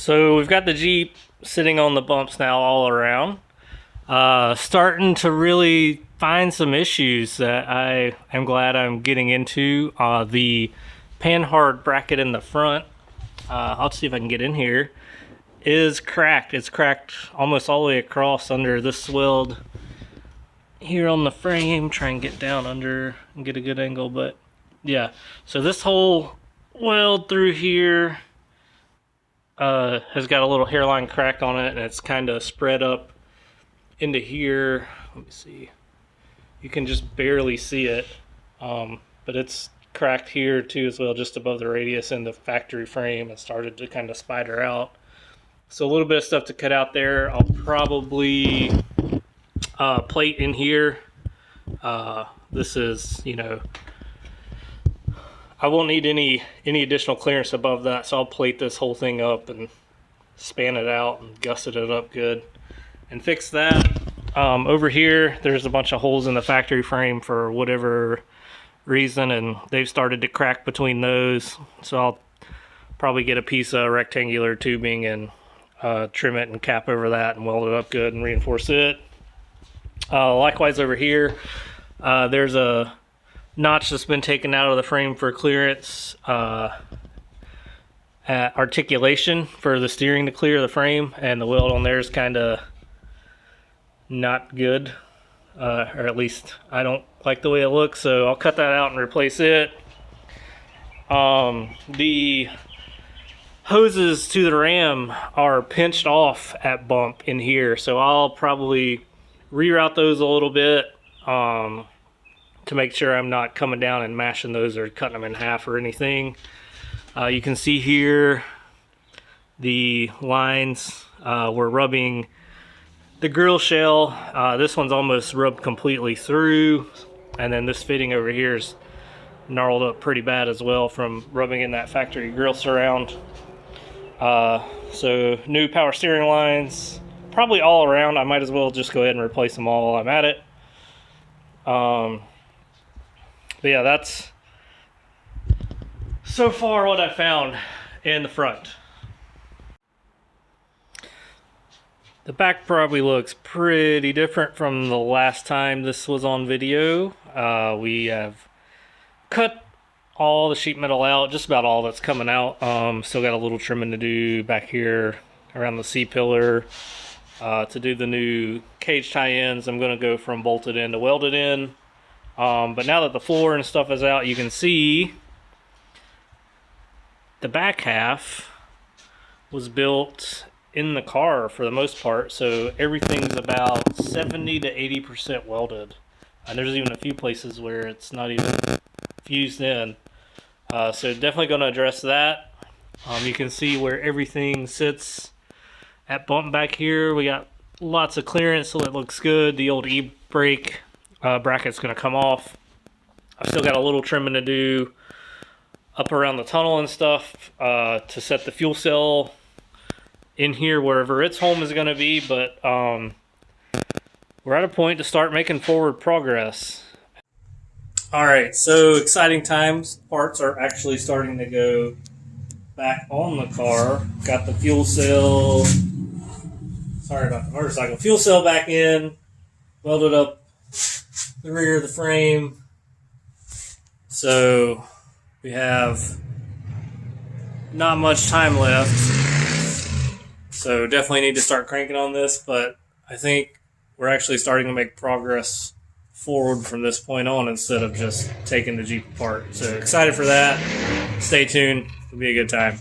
So we've got the Jeep sitting on the bumps now all around. Starting to really find some issues that I am glad I'm getting into. The panhard bracket in the front, I'll see if I can get in here, is cracked. It's cracked almost all the way across under this weld here on the frame. Try and get down under and get a good angle, but yeah. So this whole weld through here has got a little hairline crack on it, and it's kind of spread up into here. Let me see. You can just barely see it, but it's cracked here too as well, just above the radius in the factory frame, and started to kind of spider out. So a little bit of stuff to cut out there. I'll probably plate in here. This is, you know, I won't need any additional clearance above that, so I'll plate this whole thing up and span it out and gusset it up good and fix that. Over here, there's a bunch of holes in the factory frame for whatever reason, and they've started to crack between those, so I'll probably get a piece of rectangular tubing and trim it and cap over that and weld it up good and reinforce it. Likewise over here, there's a notch that's been taken out of the frame for clearance, articulation for the steering to clear the frame, and the weld on there is kind of not good, or at least I don't like the way it looks, so I'll cut that out and replace it. The hoses to the ram are pinched off at bump in here, so I'll probably reroute those a little bit to make sure I'm not coming down and mashing those or cutting them in half or anything. You can see here the lines. We're rubbing the grill shell. This one's almost rubbed completely through, and then this fitting over here is gnarled up pretty bad as well from rubbing in that factory grill surround. So new power steering lines, probably all around. I might as well just go ahead and replace them all while I'm at it. But yeah, that's so far what I found in the front. The back probably looks pretty different from the last time this was on video. We have cut all the sheet metal out, just about all that's coming out. Still got a little trimming to do back here around the C-pillar. To do the new cage tie-ins, I'm going to go from bolted in to welded in. But now that the floor and stuff is out, you can see the back half was built in the car for the most part, so everything's about 70 to 80% welded. And there's even a few places where it's not even fused in. So definitely going to address that. You can see where everything sits at bump back here. We got lots of clearance, so it looks good. The old e-brake bracket's going to come off. I've still got a little trimming to do up around the tunnel and stuff to set the fuel cell in here wherever its home is going to be, but we're at a point to start making forward progress. Alright, so exciting times. Parts are actually starting to go back on the car. Got the fuel cell, sorry about the motorcycle, fuel cell back in, welded up the rear of the frame. So we have not much time left, so definitely need to start cranking on this, but I think we're actually starting to make progress forward from this point on instead of just taking the Jeep apart. So excited for that. Stay tuned. It'll be a good time.